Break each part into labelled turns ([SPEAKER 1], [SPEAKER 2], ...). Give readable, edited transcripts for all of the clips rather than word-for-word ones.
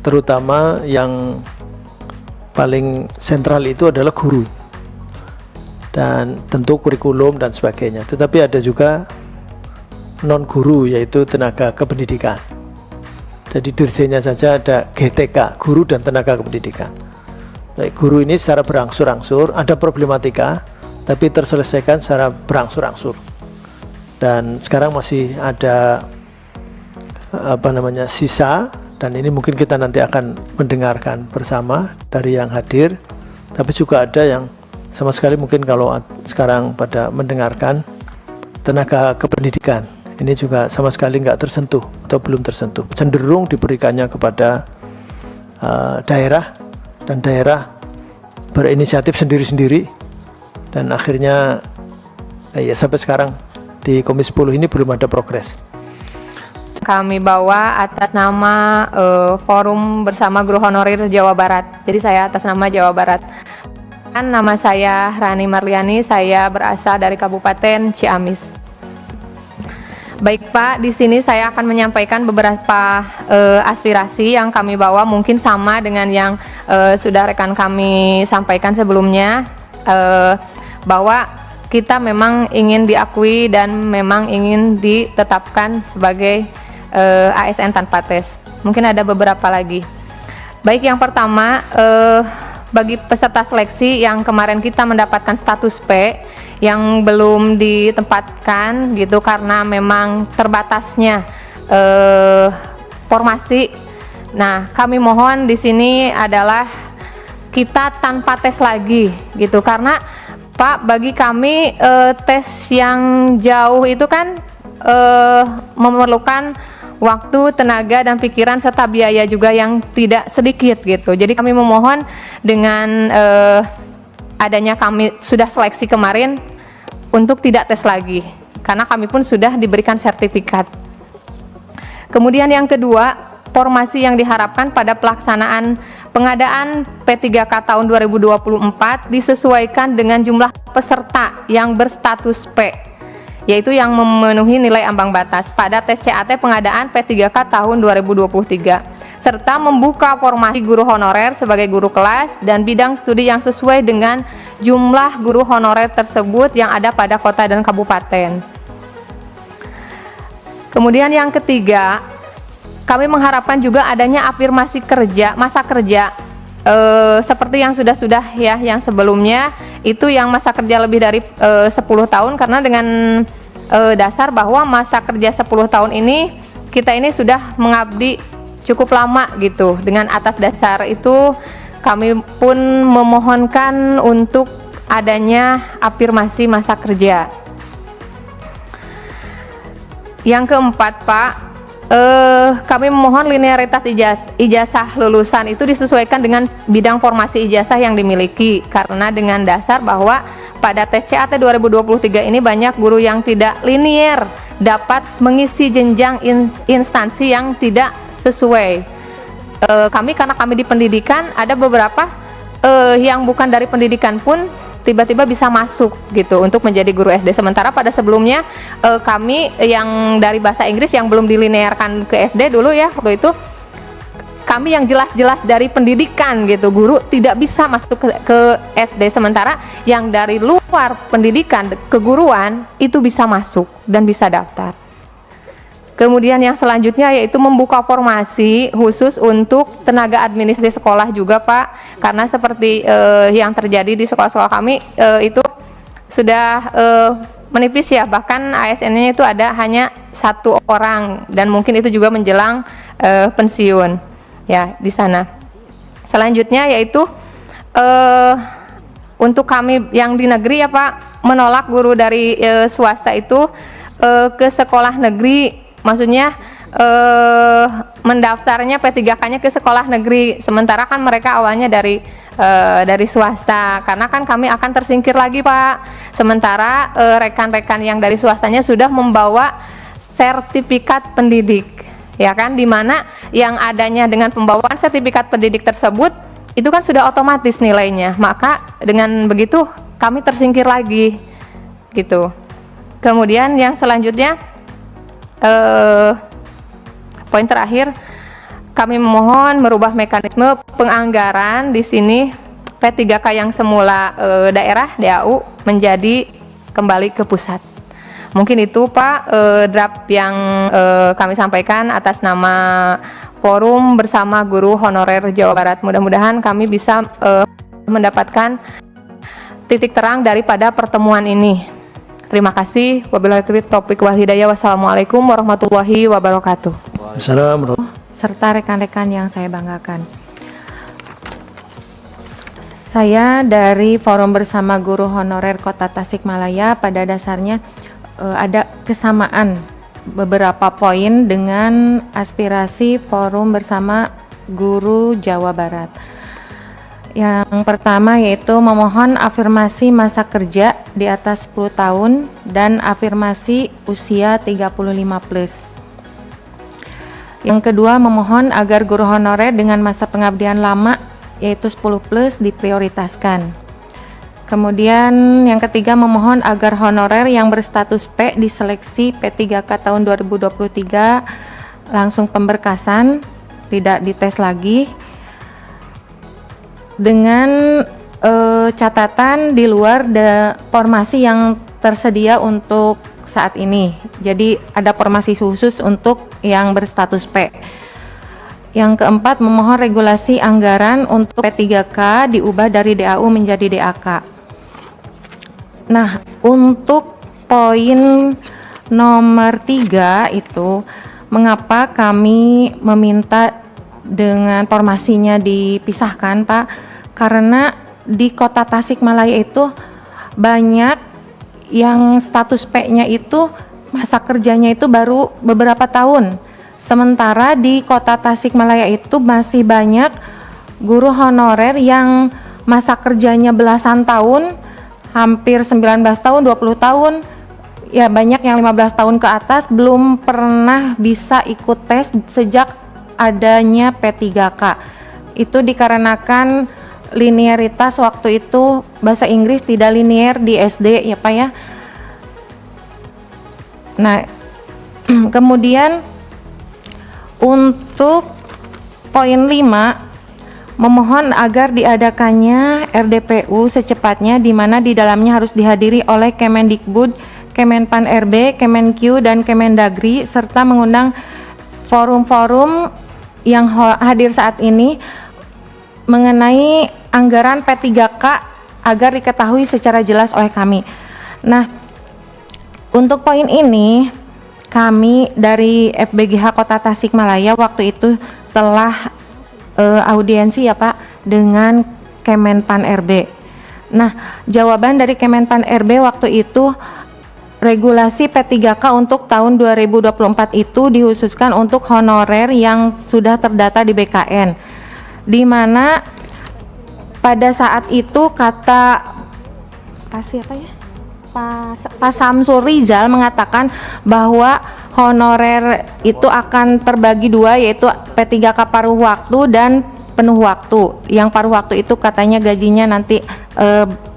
[SPEAKER 1] terutama yang paling sentral itu adalah guru dan tentu kurikulum dan sebagainya. Tetapi ada juga non guru, yaitu tenaga kependidikan. Jadi dirjennya saja ada GTK, guru dan tenaga kependidikan. Baik, guru ini secara berangsur-angsur ada problematika, tapi terselesaikan secara berangsur-angsur. Dan sekarang masih ada sisa, dan ini mungkin kita nanti akan mendengarkan bersama dari yang hadir. Tapi juga ada yang sama sekali mungkin kalau sekarang pada mendengarkan tenaga kependidikan, ini juga sama sekali nggak tersentuh atau belum tersentuh, cenderung diberikannya kepada daerah, dan daerah berinisiatif sendiri-sendiri, dan akhirnya ya sampai sekarang di Komisi 10 ini belum ada progres.
[SPEAKER 2] Kami bawa atas nama Forum Bersama Guru Honorer Jawa Barat. Jadi saya atas nama Jawa Barat. Nama saya Rani Marliani, saya berasal dari Kabupaten Ciamis. Baik Pak, di sini saya akan menyampaikan beberapa aspirasi yang kami bawa, mungkin sama dengan yang sudah rekan kami sampaikan sebelumnya, bahwa kita memang ingin diakui dan memang ingin ditetapkan sebagai ASN tanpa tes. Mungkin ada beberapa lagi. Baik, yang pertama, bagi peserta seleksi yang kemarin kita mendapatkan status P yang belum ditempatkan gitu karena memang terbatasnya formasi. Nah, kami mohon di sini adalah kita tanpa tes lagi gitu, karena Pak, bagi kami tes yang jauh itu kan memerlukan waktu, tenaga, dan pikiran serta biaya juga yang tidak sedikit gitu. Jadi kami memohon dengan adanya kami sudah seleksi kemarin untuk tidak tes lagi, karena kami pun sudah diberikan sertifikat. Kemudian yang kedua, formasi yang diharapkan pada pelaksanaan pengadaan P3K tahun 2024 disesuaikan dengan jumlah peserta yang berstatus P, yaitu yang memenuhi nilai ambang batas pada tes CAT pengadaan P3K tahun 2023, serta membuka formasi guru honorer sebagai guru kelas dan bidang studi yang sesuai dengan jumlah guru honorer tersebut yang ada pada kota dan kabupaten. Kemudian yang ketiga, kami mengharapkan juga adanya afirmasi kerja, masa kerja, seperti yang sudah ya, yang sebelumnya itu yang masa kerja lebih dari 10 tahun, karena dengan dasar bahwa masa kerja 10 tahun ini kita ini sudah mengabdi cukup lama gitu. Dengan atas dasar itu kami pun memohonkan untuk adanya afirmasi masa kerja. Yang keempat Pak, kami memohon linearitas ijazah lulusan itu disesuaikan dengan bidang formasi ijazah yang dimiliki, karena dengan dasar bahwa pada tes CAT 2023 ini banyak guru yang tidak linear dapat mengisi jenjang instansi yang tidak sesuai. Kami karena kami di pendidikan, ada beberapa yang bukan dari pendidikan pun tiba-tiba bisa masuk gitu untuk menjadi guru SD, sementara pada sebelumnya kami yang dari bahasa Inggris yang belum dilinearkan ke SD dulu ya, waktu itu kami yang jelas-jelas dari pendidikan gitu, guru tidak bisa masuk ke SD, sementara yang dari luar pendidikan keguruan itu bisa masuk dan bisa daftar. Kemudian yang selanjutnya yaitu membuka formasi khusus untuk tenaga administrasi sekolah juga Pak, karena seperti yang terjadi di sekolah-sekolah kami itu sudah menipis ya, bahkan ASN-nya itu ada hanya 1 orang dan mungkin itu juga menjelang pensiun ya di sana. Selanjutnya yaitu untuk kami yang di negeri ya Pak, menolak guru dari swasta itu ke sekolah negeri, maksudnya mendaftarnya P3K-nya ke sekolah negeri, sementara kan mereka awalnya dari swasta, karena kan kami akan tersingkir lagi Pak, sementara rekan-rekan yang dari swastanya sudah membawa sertifikat pendidik ya kan, dimana yang adanya dengan pembawaan sertifikat pendidik tersebut itu kan sudah otomatis nilainya, maka dengan begitu kami tersingkir lagi gitu. Kemudian yang selanjutnya poin terakhir, kami memohon merubah mekanisme penganggaran di sini P3K yang semula daerah DAU menjadi kembali ke pusat. Mungkin itu Pak draft yang kami sampaikan atas nama Forum Bersama Guru Honorer Jawa Barat. Mudah-mudahan kami bisa mendapatkan titik terang daripada pertemuan ini. Terima kasih. Wabillahi taufiq wal hidayah. Wassalamualaikum warahmatullahi wabarakatuh.
[SPEAKER 1] Assalamualaikum.
[SPEAKER 3] Serta rekan-rekan yang saya banggakan. Saya dari Forum Bersama Guru Honorer Kota Tasikmalaya, pada dasarnya ada kesamaan beberapa poin dengan aspirasi Forum Bersama Guru Jawa Barat. Yang pertama yaitu memohon afirmasi masa kerja di atas 10 tahun dan afirmasi usia 35+. Yang kedua, memohon agar guru honorer dengan masa pengabdian lama yaitu 10+ diprioritaskan. Kemudian yang ketiga, memohon agar honorer yang berstatus P diseleksi P3K tahun 2023 langsung pemberkasan, tidak dites lagi, dengan catatan di luar formasi yang tersedia untuk saat ini. Jadi ada formasi khusus untuk yang berstatus P. Yang keempat, memohon regulasi anggaran untuk P3K diubah dari DAU menjadi DAK. Nah, untuk poin nomor 3 itu, mengapa kami meminta dengan formasinya dipisahkan, Pak? Karena di Kota Tasikmalaya itu banyak yang status P-nya itu masa kerjanya itu baru beberapa tahun. Sementara di Kota Tasikmalaya itu masih banyak guru honorer yang masa kerjanya belasan tahun, hampir 19 tahun, 20 tahun, ya banyak yang 15 tahun ke atas belum pernah bisa ikut tes sejak adanya P3K. Itu dikarenakan linearitas waktu itu bahasa Inggris tidak linear di SD ya Pak ya. Nah, kemudian untuk poin 5, memohon agar diadakannya RDPU secepatnya, di mana di dalamnya harus dihadiri oleh Kemendikbud, Kemenpan RB, Kemenq, dan Kemendagri, serta mengundang forum-forum yang hadir saat ini mengenai anggaran P3K agar diketahui secara jelas oleh kami. Nah, untuk poin ini kami dari FBGH Kota Tasikmalaya waktu itu telah audiensi ya Pak dengan Kemenpan RB. Nah, jawaban dari Kemenpan RB waktu itu, regulasi P3K untuk tahun 2024 itu dikhususkan untuk honorer yang sudah terdata di BKN, di mana pada saat itu kata Pak Samsul Rizal mengatakan bahwa honorer itu akan terbagi dua, yaitu P3K paruh waktu dan penuh waktu. Yang paruh waktu itu katanya gajinya nanti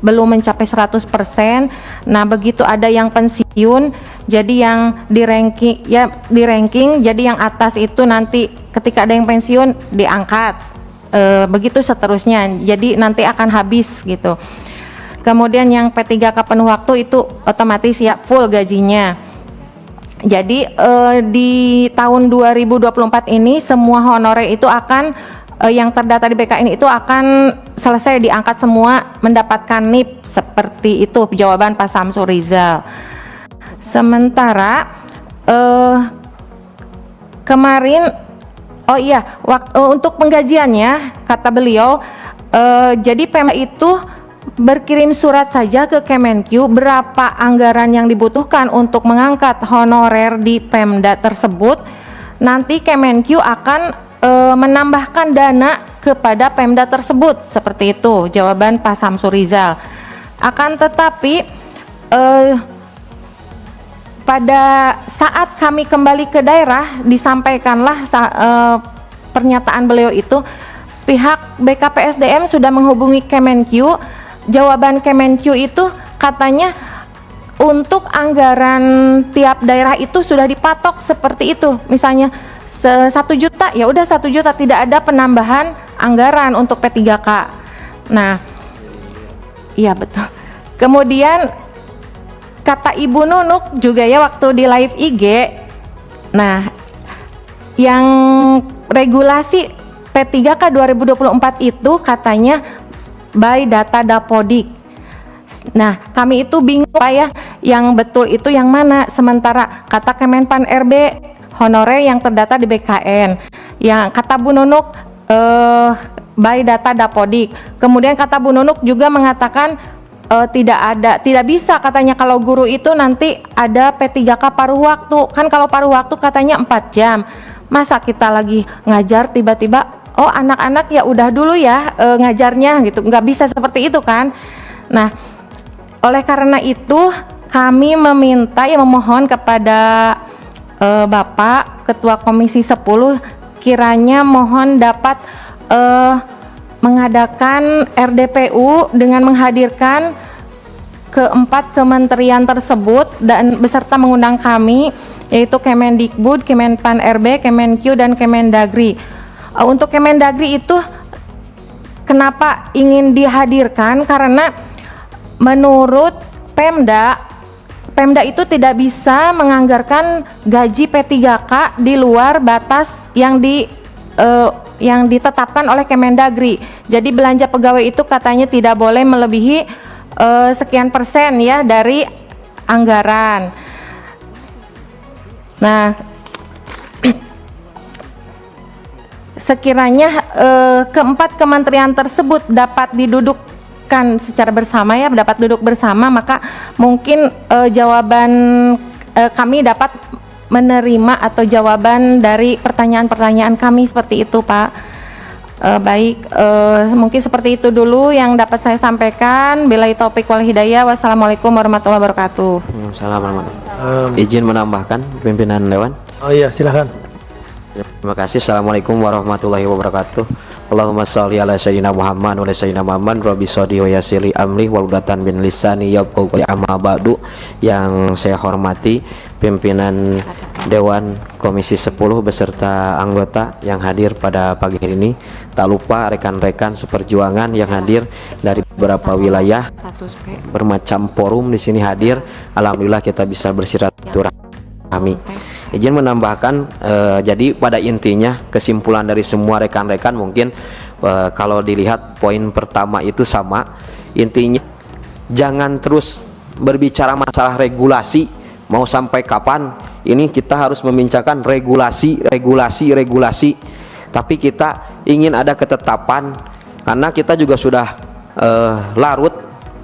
[SPEAKER 3] belum mencapai 100%. Nah, begitu ada yang pensiun, jadi yang di ranking, jadi yang atas itu nanti ketika ada yang pensiun diangkat. Begitu seterusnya. Jadi nanti akan habis gitu. Kemudian yang P3K penuh waktu itu otomatis ya full gajinya. Jadi di tahun 2024 ini semua honorer itu akan yang terdata di BKN itu akan selesai diangkat semua, mendapatkan NIP, seperti itu jawaban Pak Samsul Rizal. Sementara kemarin untuk penggajiannya kata beliau jadi Pemda itu berkirim surat saja ke Kemenq berapa anggaran yang dibutuhkan untuk mengangkat honorer di Pemda tersebut. Nanti Kemenq akan menambahkan dana kepada Pemda tersebut, seperti itu jawaban Pak Samsul Rizal. Akan tetapi pada saat kami kembali ke daerah disampaikanlah pernyataan beliau itu, pihak BKPSDM sudah menghubungi Kemenq. Jawaban Kemenq itu katanya untuk anggaran tiap daerah itu sudah dipatok seperti itu. Misalnya 1 juta, ya udah 1 juta, tidak ada penambahan anggaran untuk P3K. Nah, iya betul. Kemudian kata Ibu Nunuk juga ya waktu di live IG, nah yang regulasi P3K 2024 itu katanya by data Dapodik. Nah, kami itu bingung Pak ya, yang betul itu yang mana, sementara kata Kemenpan RB honorer yang terdata di BKN, yang kata Bu Nunuk by data Dapodik. Kemudian kata Bu Nunuk juga mengatakan tidak bisa katanya kalau guru itu nanti ada P3K paruh waktu. Kan kalau paruh waktu katanya 4 jam. Masa kita lagi ngajar tiba-tiba oh anak-anak ya udah dulu ya ngajarnya gitu. Nggak bisa seperti itu kan. Nah, oleh karena itu kami meminta ya memohon kepada Bapak Ketua Komisi 10 kiranya mohon dapat mengadakan RDPU dengan menghadirkan keempat kementerian tersebut dan beserta mengundang kami, yaitu Kemendikbud, Kemenpan RB, Kemenkyu, dan Kemendagri. Untuk Kemendagri itu kenapa ingin dihadirkan? Karena menurut Pemda itu tidak bisa menganggarkan gaji P3K di luar batas yang ditetapkan oleh Kemendagri. Jadi belanja pegawai itu katanya tidak boleh melebihi sekian persen ya dari anggaran. Nah, sekiranya keempat kementerian tersebut dapat didudukkan secara bersama ya, dapat duduk bersama, maka mungkin jawaban kami dapat menerima atau jawaban dari pertanyaan-pertanyaan kami seperti itu Pak. Baik, mungkin seperti itu dulu yang dapat saya sampaikan. Billahi taufik wal hidayah. Wassalamualaikum warahmatullahi wabarakatuh.
[SPEAKER 4] Assalamualaikum. Izin menambahkan pimpinan Dewan.
[SPEAKER 1] Oh iya, silakan.
[SPEAKER 4] Terima kasih. Assalamualaikum warahmatullahi wabarakatuh. Allahumma sholli ala sayyidina Muhammad wa ala sayyidina Muhammad rabbi sholli wa yassiri amri wahludatan bin lisani yafqahu qawli amma ba'du. Yang saya hormati pimpinan Dewan Komisi 10 beserta anggota yang hadir pada pagi hari ini, tak lupa rekan-rekan seperjuangan yang hadir dari beberapa wilayah, bermacam forum di sini hadir. Alhamdulillah kita bisa bersilaturahmi. Izin menambahkan, jadi pada intinya kesimpulan dari semua rekan-rekan mungkin kalau dilihat poin pertama itu sama, intinya jangan terus berbicara masalah regulasi. Mau sampai kapan ini kita harus membincangkan regulasi, tapi kita ingin ada ketetapan, karena kita juga sudah larut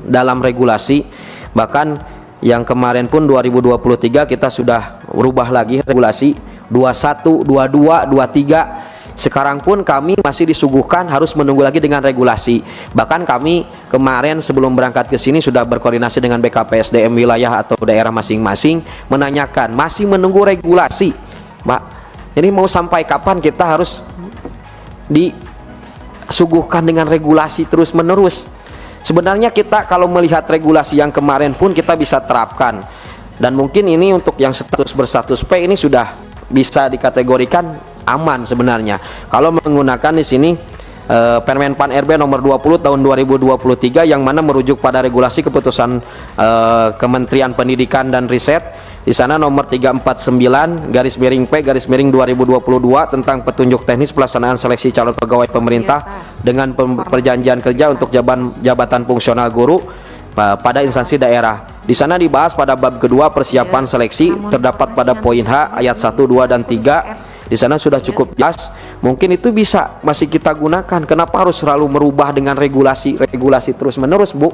[SPEAKER 4] dalam regulasi. Bahkan yang kemarin pun 2023 kita sudah berubah lagi regulasi 21, 22, 23. Sekarang pun kami masih disuguhkan harus menunggu lagi dengan regulasi. Bahkan kami kemarin sebelum berangkat ke sini sudah berkoordinasi dengan BKPSDM wilayah atau daerah masing-masing, menanyakan masih menunggu regulasi, Pak. Jadi mau sampai kapan kita harus disuguhkan dengan regulasi terus-menerus? Sebenarnya kita kalau melihat regulasi yang kemarin pun kita bisa terapkan, dan mungkin ini untuk yang berstatus P ini sudah bisa dikategorikan aman sebenarnya. Kalau menggunakan di sini Permenpan RB nomor 20 tahun 2023 yang mana merujuk pada regulasi keputusan Kementerian Pendidikan dan Riset. Di sana nomor 349 garis miring P garis miring 2022 tentang petunjuk teknis pelaksanaan seleksi calon pegawai pemerintah dengan perjanjian kerja untuk jabatan fungsional guru pada instansi daerah. Di sana dibahas pada bab kedua persiapan seleksi, terdapat pada poin H ayat 1, 2 dan 3. Di sana sudah cukup jelas. Mungkin itu bisa masih kita gunakan. Kenapa harus selalu merubah dengan regulasi terus menerus, Bu?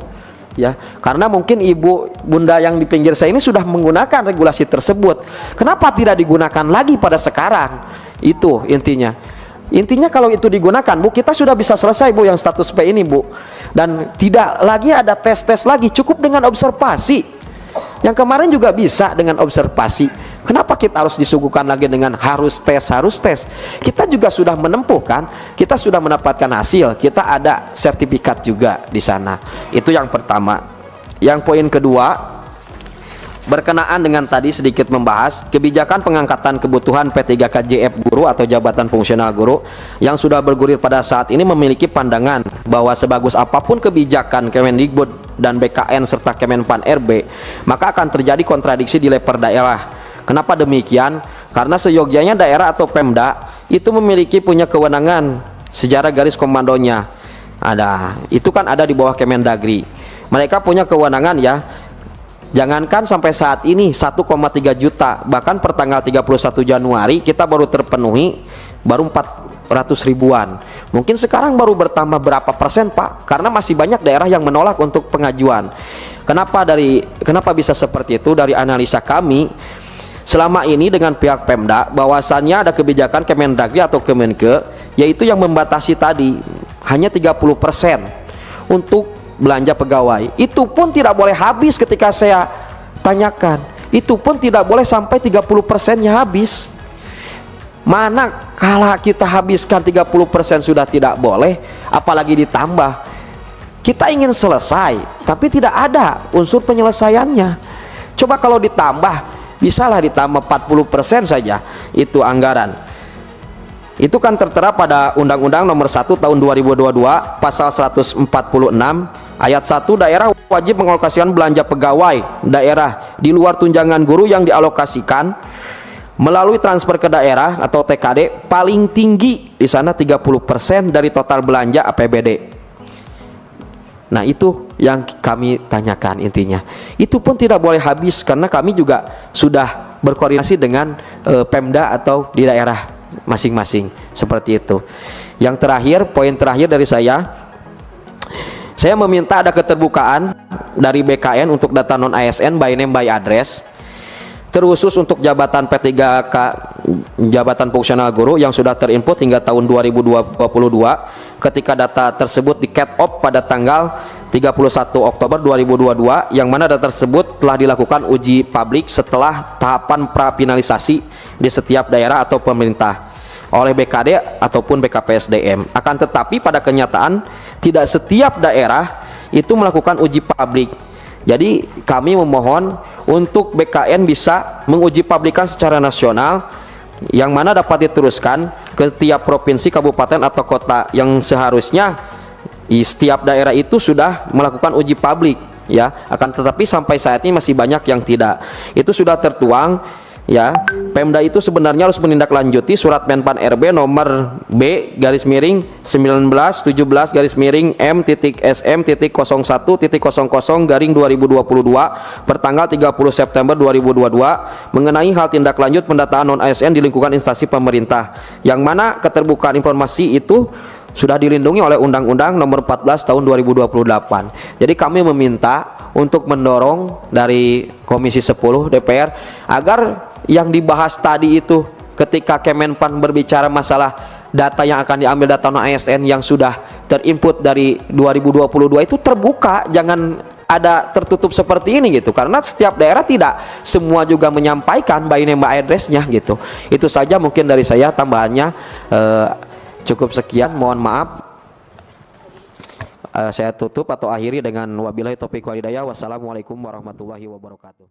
[SPEAKER 4] Ya, karena mungkin ibu bunda yang di pinggir saya ini sudah menggunakan regulasi tersebut. Kenapa tidak digunakan lagi pada sekarang? Itu intinya. Intinya kalau itu digunakan, Bu, kita sudah bisa selesai, Bu, yang status P ini, Bu. Dan tidak lagi ada tes-tes lagi, cukup dengan observasi. Yang kemarin juga bisa dengan observasi. Kenapa kita harus disuguhkan lagi dengan harus tes? Kita juga sudah menempuh kan, kita sudah mendapatkan hasil, kita ada sertifikat juga di sana. Itu yang pertama. Yang poin kedua, berkenaan dengan tadi sedikit membahas kebijakan pengangkatan kebutuhan P3KJF guru atau jabatan fungsional guru yang sudah bergulir pada saat ini memiliki pandangan bahwa sebagus apapun kebijakan Kemendikbud dan BKN serta Kemenpan RB, maka akan terjadi kontradiksi di level daerah. Kenapa demikian? Karena seyogyanya daerah atau Pemda itu memiliki punya kewenangan sejarah garis komandonya. Itu kan ada di bawah Kemendagri. Mereka punya kewenangan ya. Jangankan sampai saat ini 1,3 juta, bahkan per tanggal 31 Januari kita baru terpenuhi baru 400 ribuan. Mungkin sekarang baru bertambah berapa persen Pak, karena masih banyak daerah yang menolak untuk pengajuan. Kenapa bisa seperti itu? Dari analisa kami selama ini dengan pihak Pemda, bahwasannya ada kebijakan Kemendagri atau Kemenke, yaitu yang membatasi tadi hanya 30% untuk belanja pegawai. Itu pun tidak boleh habis. Ketika saya tanyakan, itu pun tidak boleh sampai 30%-nya habis. Mana kala kita habiskan 30% sudah tidak boleh, apalagi ditambah. Kita ingin selesai, tapi tidak ada unsur penyelesaiannya. Coba kalau ditambah, bisalah ditambah 40% saja itu anggaran. Itu kan tertera pada Undang-Undang Nomor 1 Tahun 2022 Pasal 146 Ayat 1, daerah wajib mengalokasikan belanja pegawai daerah di luar tunjangan guru yang dialokasikan melalui transfer ke daerah atau TKD paling tinggi di sana 30% dari total belanja APBD. Nah, itu yang kami tanyakan intinya. Itu pun tidak boleh habis karena kami juga sudah berkoordinasi dengan Pemda atau di daerah masing-masing seperti itu. Yang terakhir, poin terakhir dari saya meminta ada keterbukaan dari BKN untuk data non ASN by name by address, terkhusus untuk jabatan P3K jabatan fungsional guru yang sudah terinput hingga tahun 2022 ketika data tersebut di cut off pada tanggal 31 Oktober 2022, yang mana data tersebut telah dilakukan uji publik setelah tahapan prafinalisasi di setiap daerah atau pemerintah oleh BKD ataupun BKPSDM. Akan tetapi pada kenyataan tidak setiap daerah itu melakukan uji publik. Jadi kami memohon untuk BKN bisa menguji publikan secara nasional, yang mana dapat diteruskan ke tiap provinsi, kabupaten atau kota yang seharusnya di setiap daerah itu sudah melakukan uji publik ya. Akan tetapi sampai saat ini masih banyak yang tidak. Itu sudah tertuang ya. Pemda itu sebenarnya harus menindaklanjuti surat Menpan RB nomor B-17/M.SM.01.00/2022 pertanggal 30 September 2022 mengenai hal tindak lanjut pendataan non ASN di lingkungan instansi pemerintah, yang mana keterbukaan informasi itu sudah dilindungi oleh Undang-Undang Nomor 14 Tahun 2028. Jadi kami meminta untuk mendorong dari Komisi 10 DPR agar yang dibahas tadi itu ketika Kemenpan berbicara masalah data yang akan diambil data non ASN yang sudah terinput dari 2022 itu terbuka, jangan ada tertutup seperti ini gitu, karena setiap daerah tidak semua juga menyampaikan by name by address-nya gitu. Itu saja mungkin dari saya tambahannya. Cukup sekian, mohon maaf. Saya tutup atau akhiri dengan wabillahi taufiq wal hidayah. Wassalamualaikum warahmatullahi wabarakatuh.